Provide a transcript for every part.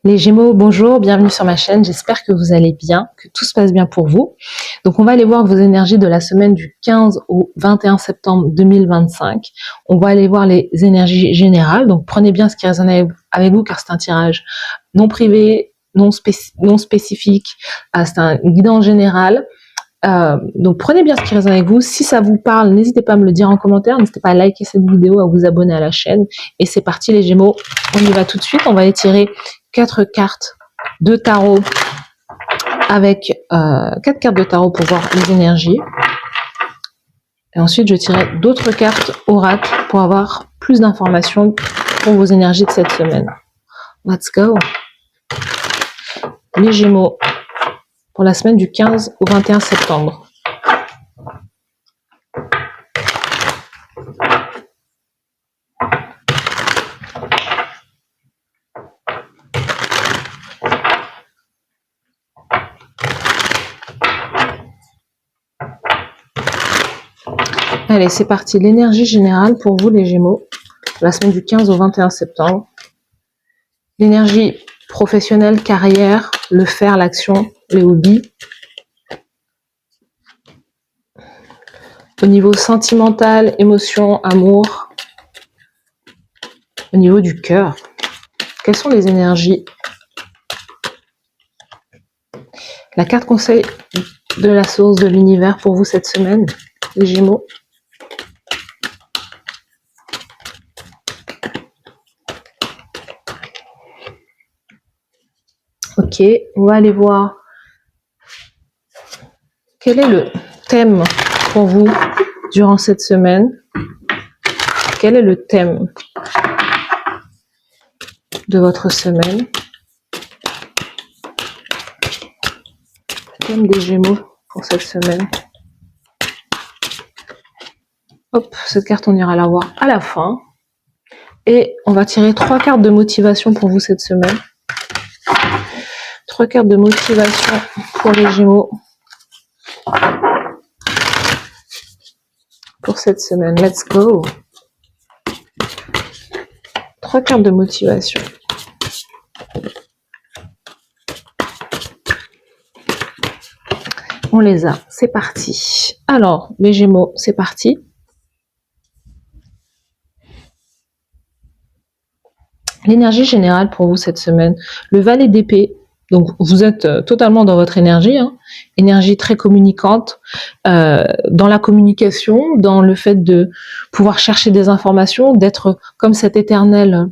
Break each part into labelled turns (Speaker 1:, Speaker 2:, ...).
Speaker 1: Les Gémeaux, bonjour, bienvenue sur ma chaîne, j'espère que vous allez bien, que tout se passe bien pour vous. Donc on va aller voir vos énergies de la semaine du 15 au 21 septembre 2025. On va aller voir les énergies générales, donc prenez bien ce qui résonne avec vous car c'est un tirage non privé, non spécifique, c'est un guidance général. Donc prenez bien ce qui résonne avec vous. Si ça vous parle, n'hésitez pas à me le dire en commentaire, n'hésitez pas à liker cette vidéo, à vous abonner à la chaîne. Et c'est parti les Gémeaux, on y va tout de suite. On va étirer 4 cartes de tarot avec 4 cartes de tarot pour voir les énergies. Et ensuite je tirerai d'autres cartes oracle pour avoir plus d'informations pour vos énergies de cette semaine. Let's go. Les Gémeaux pour la semaine du 15 au 21 septembre. Allez, c'est parti. L'énergie générale pour vous, les Gémeaux, la semaine du 15 au 21 septembre. L'énergie professionnelle, carrière, le faire, l'action, les hobbies. Au niveau sentimental, émotion, amour. Au niveau du cœur. Quelles sont les énergies? La carte conseil de la source de l'univers pour vous cette semaine, les Gémeaux. Ok, on va aller voir quel est le thème pour vous durant cette semaine. Quel est le thème de votre semaine? Le thème des Gémeaux pour cette semaine. Hop, cette carte on ira la voir à la fin. Et on va tirer 3 cartes de motivation pour vous cette semaine. 3 cartes de motivation pour les Gémeaux. Pour cette semaine, let's go. 3 cartes de motivation. On les a, c'est parti. Alors, les Gémeaux, c'est parti. L'énergie générale pour vous cette semaine, le valet d'épée. Donc vous êtes totalement dans votre énergie, hein. Énergie très communicante, dans la communication, dans le fait de pouvoir chercher des informations, d'être comme cette éternelle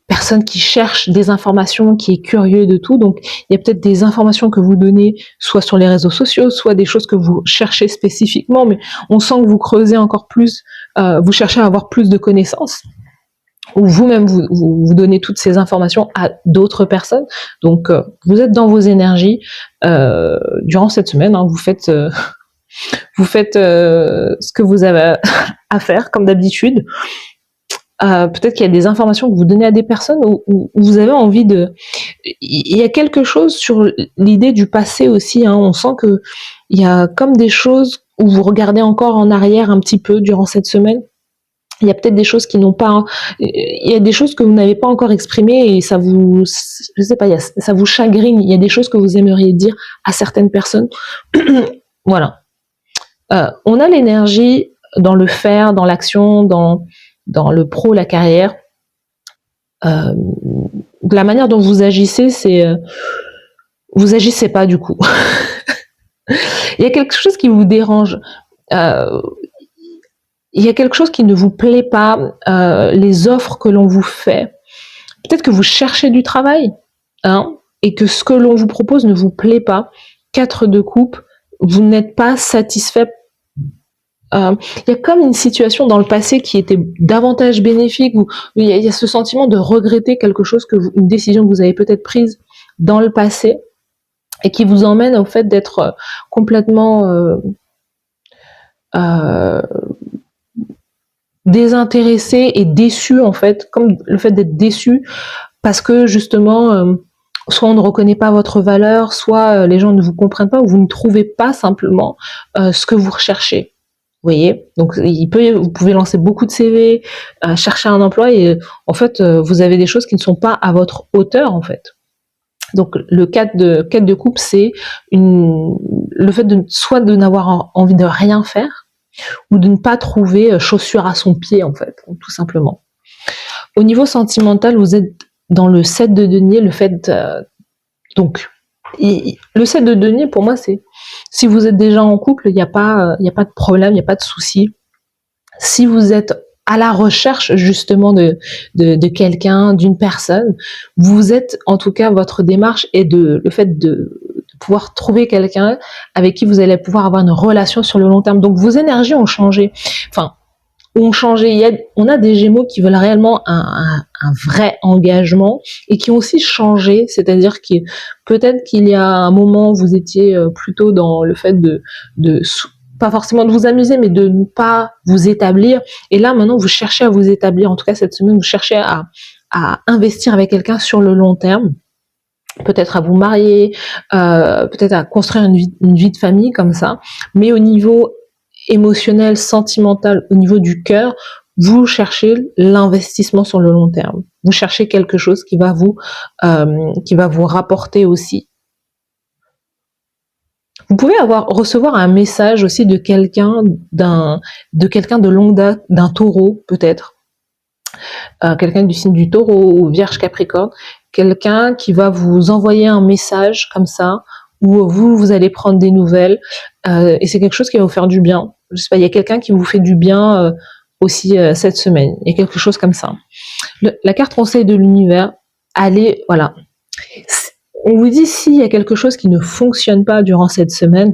Speaker 1: personne qui cherche des informations, qui est curieux de tout. Donc il y a peut-être des informations que vous donnez, soit sur les réseaux sociaux, soit des choses que vous cherchez spécifiquement, mais on sent que vous creusez encore plus, vous cherchez à avoir plus de connaissances. Ou vous-même vous donnez toutes ces informations à d'autres personnes. Donc vous êtes dans vos énergies durant cette semaine, hein, vous faites ce que vous avez à faire comme d'habitude. Peut-être qu'il y a des informations que vous donnez à des personnes où vous avez envie de... Il y a quelque chose sur l'idée du passé aussi, hein. On sent que il y a comme des choses où vous regardez encore en arrière un petit peu durant cette semaine. Il y a peut-être des choses qui n'ont pas, il y a des choses que vous n'avez pas encore exprimées et ça vous, je sais pas, ça vous chagrine. Il y a des choses que vous aimeriez dire à certaines personnes. Voilà. On a l'énergie dans le faire, dans l'action, dans le pro, la carrière. La manière dont vous agissez, c'est, vous agissez pas du coup. Il y a quelque chose qui vous dérange. Il y a quelque chose qui ne vous plaît pas, les offres que l'on vous fait. Peut-être que vous cherchez du travail, hein, et que ce que l'on vous propose ne vous plaît pas. 4 de coupe, vous n'êtes pas satisfait. Il y a comme une situation dans le passé qui était davantage bénéfique, où il y a ce sentiment de regretter quelque chose, une décision que vous avez peut-être prise dans le passé, et qui vous emmène au fait d'être complètement... désintéressé et déçu en fait, comme le fait d'être déçu parce que justement soit on ne reconnaît pas votre valeur, soit les gens ne vous comprennent pas ou vous ne trouvez pas simplement ce que vous recherchez. Vous voyez, donc vous pouvez lancer beaucoup de CV, chercher un emploi et en fait, vous avez des choses qui ne sont pas à votre hauteur en fait. Donc le quête de couple, c'est le fait de soit de n'avoir envie de rien faire ou de ne pas trouver chaussure à son pied en fait, tout simplement. Au niveau sentimental, vous êtes dans le 7 de denier, le fait donc le 7 de denier pour moi c'est si vous êtes déjà en couple, il n'y a pas de problème, il n'y a pas de souci. Si vous êtes à la recherche justement de quelqu'un, d'une personne, vous êtes en tout cas votre démarche est le fait de pouvoir trouver quelqu'un avec qui vous allez pouvoir avoir une relation sur le long terme. Donc vos énergies ont changé. Enfin, ont changé. On a des Gémeaux qui veulent réellement un vrai engagement et qui ont aussi changé, c'est-à-dire que peut-être qu'il y a un moment vous étiez plutôt dans le fait de pas forcément de vous amuser, mais de ne pas vous établir. Et là, maintenant, vous cherchez à vous établir. En tout cas, cette semaine, vous cherchez à investir avec quelqu'un sur le long terme. Peut-être à vous marier, peut-être à construire une vie de famille comme ça. Mais au niveau émotionnel, sentimental, au niveau du cœur, vous cherchez l'investissement sur le long terme. Vous cherchez quelque chose qui va vous rapporter aussi. Vous pouvez recevoir un message aussi de quelqu'un de longue date, d'un taureau peut-être, quelqu'un du signe du taureau ou Vierge Capricorne, quelqu'un qui va vous envoyer un message comme ça, où vous allez prendre des nouvelles, et c'est quelque chose qui va vous faire du bien. Je sais pas, il y a quelqu'un qui vous fait du bien aussi cette semaine. Il y a quelque chose comme ça. La carte conseil de l'univers, allez, voilà. On vous dit s'il y a quelque chose qui ne fonctionne pas durant cette semaine,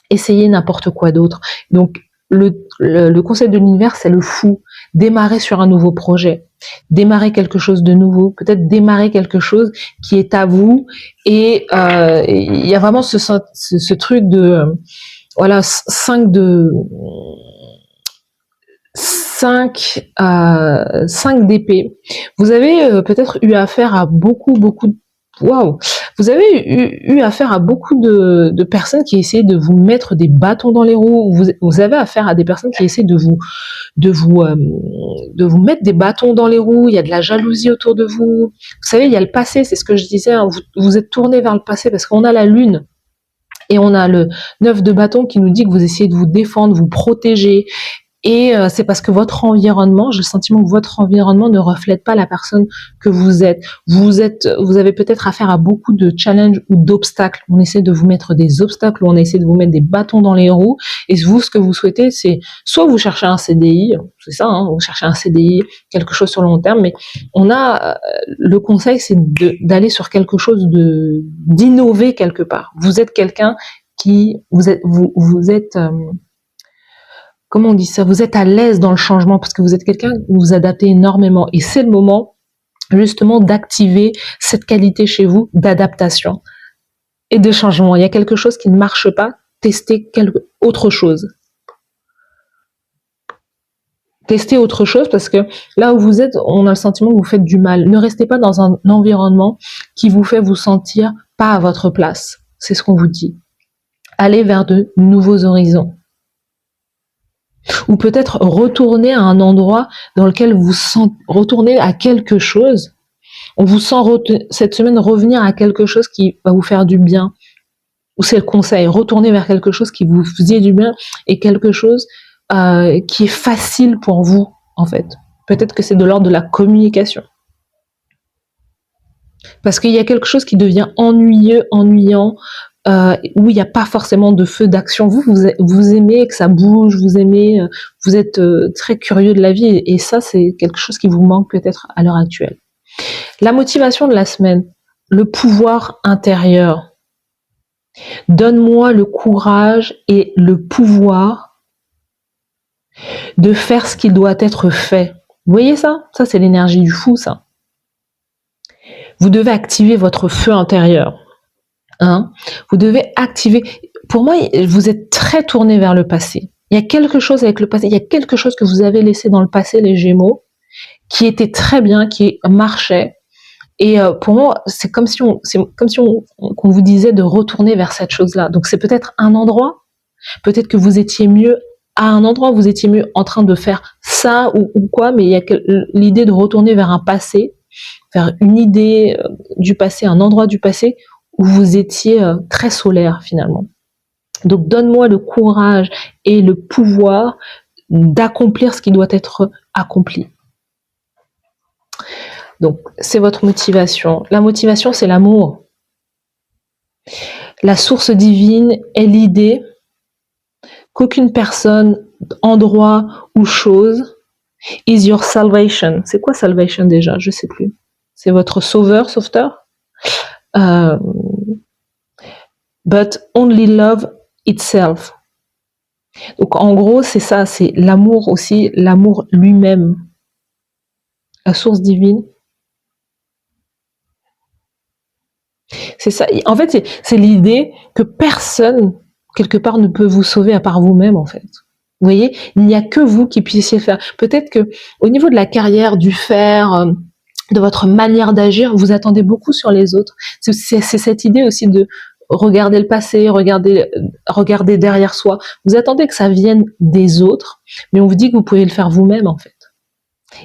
Speaker 1: essayez n'importe quoi d'autre. Donc le conseil de l'univers, c'est le fou. Démarrer sur un nouveau projet, démarrer quelque chose de nouveau, peut-être démarrer quelque chose qui est à vous. Et il y a vraiment ce truc de voilà 5 d'épée. Vous avez peut-être eu affaire à beaucoup de waouh, vous avez eu affaire à beaucoup de personnes qui essaient de vous mettre des bâtons dans les roues. Vous avez affaire à des personnes qui essaient de vous mettre des bâtons dans les roues. Il y a de la jalousie autour de vous. Vous savez, il y a le passé, c'est ce que je disais. Hein, vous êtes tourné vers le passé parce qu'on a la lune. Et on a le 9 de bâton qui nous dit que vous essayez de vous défendre, vous protéger. Et c'est parce que votre environnement, j'ai le sentiment que votre environnement ne reflète pas la personne que vous êtes. Vous avez peut-être affaire à beaucoup de challenges ou d'obstacles. On essaie de vous mettre des obstacles ou on essaie de vous mettre des bâtons dans les roues. Et vous, ce que vous souhaitez, c'est soit vous cherchez un CDI, c'est ça, hein, vous cherchez un CDI, quelque chose sur le long terme, mais on a le conseil, c'est d'aller sur quelque chose d'innover quelque part. Vous êtes quelqu'un qui vous êtes comment on dit ça, vous êtes à l'aise dans le changement parce que vous êtes quelqu'un où vous adaptez énormément et c'est le moment justement d'activer cette qualité chez vous d'adaptation et de changement. Il y a quelque chose qui ne marche pas, testez autre chose. Testez autre chose parce que là où vous êtes, on a le sentiment que vous faites du mal. Ne restez pas dans un environnement qui vous fait vous sentir pas à votre place. C'est ce qu'on vous dit. Allez vers de nouveaux horizons. Ou peut-être retourner à un endroit dans lequel vous retourner à quelque chose. On vous sent cette semaine revenir à quelque chose qui va vous faire du bien. Ou c'est le conseil, retourner vers quelque chose qui vous faisait du bien et quelque chose qui est facile pour vous, en fait. Peut-être que c'est de l'ordre de la communication. Parce qu'il y a quelque chose qui devient ennuyant, où il n'y a pas forcément de feu d'action. Vous aimez que ça bouge, vous êtes très curieux de la vie et ça, c'est quelque chose qui vous manque peut-être à l'heure actuelle. La motivation de la semaine, le pouvoir intérieur. Donne-moi le courage et le pouvoir de faire ce qui doit être fait. Vous voyez ça? Ça, c'est l'énergie du fou, ça. Vous devez activer votre feu intérieur. Hein? Vous devez activer. Pour moi, vous êtes très tourné vers le passé. Il y a quelque chose avec le passé. Il y a quelque chose que vous avez laissé dans le passé, les Gémeaux, qui était très bien, qui marchait. Et pour moi, c'est comme si qu'on vous disait de retourner vers cette chose-là. Donc c'est peut-être un endroit, peut-être que vous étiez mieux à un endroit où vous étiez mieux en train de faire ça ou quoi, mais il y a l'idée de retourner vers un passé, vers une idée du passé, un endroit du passé où vous étiez très solaire finalement. Donc donne-moi le courage et le pouvoir d'accomplir ce qui doit être accompli. Donc c'est votre motivation. La motivation, c'est l'amour. La source divine est l'idée qu'aucune personne, endroit ou chose is your salvation. C'est quoi salvation déjà? Je sais plus. C'est votre sauveur, sauveteur. But only love itself. Donc en gros, c'est ça, c'est l'amour aussi, l'amour lui-même. La source divine. C'est ça. En fait, c'est l'idée que personne, quelque part, ne peut vous sauver à part vous-même, en fait. Vous voyez, il n'y a que vous qui puissiez faire. Peut-être que au niveau de la carrière, du faire, de votre manière d'agir, vous attendez beaucoup sur les autres. C'est cette idée aussi de regarder le passé, regarder derrière soi. Vous attendez que ça vienne des autres, mais on vous dit que vous pouvez le faire vous-même, en fait.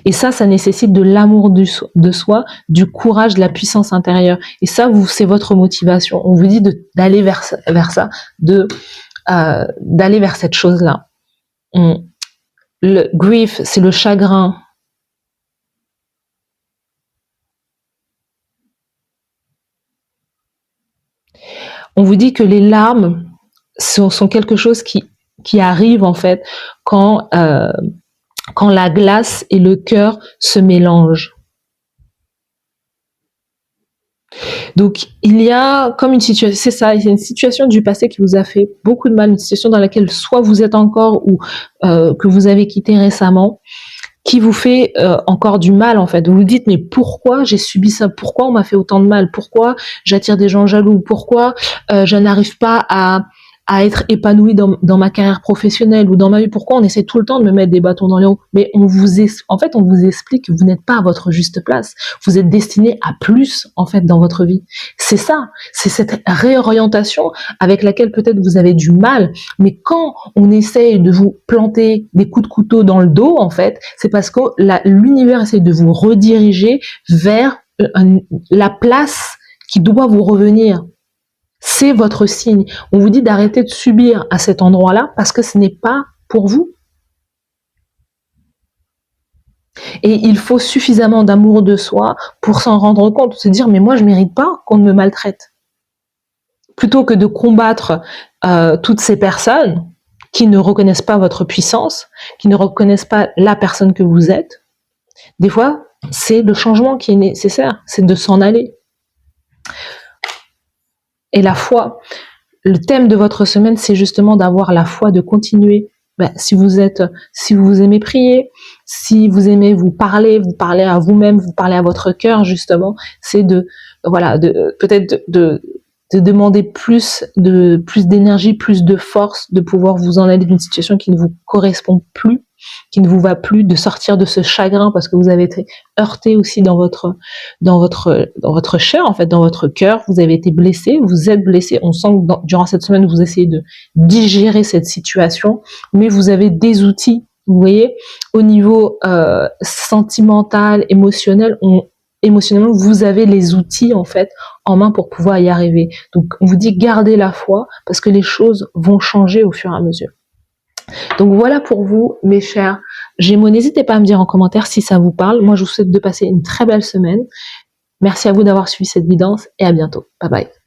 Speaker 1: Et ça nécessite de l'amour de soi, du courage, de la puissance intérieure. Et ça, c'est votre motivation. On vous dit d'aller vers ça, d'aller vers cette chose-là. Le grief, c'est le chagrin. On vous dit que les larmes sont quelque chose qui arrive en fait quand la glace et le cœur se mélangent. Donc, il y a comme une situation, c'est ça, c'est une situation du passé qui vous a fait beaucoup de mal, une situation dans laquelle soit vous êtes encore ou que vous avez quitté récemment, qui vous fait encore du mal en fait. Vous vous dites mais pourquoi j'ai subi ça? Pourquoi on m'a fait autant de mal? Pourquoi j'attire des gens jaloux? Pourquoi je n'arrive pas à être épanouie dans ma carrière professionnelle ou dans ma vie? Pourquoi on essaie tout le temps de me mettre des bâtons dans les roues? Mais on vous explique que vous n'êtes pas à votre juste place. Vous êtes destiné à plus en fait dans votre vie. C'est ça, c'est cette réorientation avec laquelle peut-être vous avez du mal. Mais quand on essaye de vous planter des coups de couteau dans le dos, en fait, c'est parce que l'univers essaie de vous rediriger vers la place qui doit vous revenir. C'est votre signe. On vous dit d'arrêter de subir à cet endroit-là parce que ce n'est pas pour vous. Et il faut suffisamment d'amour de soi pour s'en rendre compte, se dire mais moi je mérite pas qu'on me maltraite. Plutôt que de combattre toutes ces personnes qui ne reconnaissent pas votre puissance, qui ne reconnaissent pas la personne que vous êtes, des fois c'est le changement qui est nécessaire, c'est de s'en aller. Et la foi, le thème de votre semaine, c'est justement d'avoir la foi, de continuer. Si vous aimez prier, si vous aimez vous parler à vous-même, vous parler à votre cœur, justement, c'est peut-être de demander plus d'énergie, plus de force, de pouvoir vous en aller d'une situation qui ne vous correspond plus, qui ne vous va plus, de sortir de ce chagrin parce que vous avez été heurté aussi dans votre chair, en fait, dans votre cœur, vous avez été blessé, vous êtes blessé. On sent que durant cette semaine, vous essayez de digérer cette situation, mais vous avez des outils, vous voyez, au niveau sentimental, émotionnellement, vous avez les outils en fait en main pour pouvoir y arriver. Donc on vous dit gardez la foi parce que les choses vont changer au fur et à mesure. Donc voilà pour vous mes chers Gémeaux, n'hésitez pas à me dire en commentaire si ça vous parle. Moi je vous souhaite de passer une très belle semaine. Merci à vous d'avoir suivi cette guidance et à bientôt. Bye bye.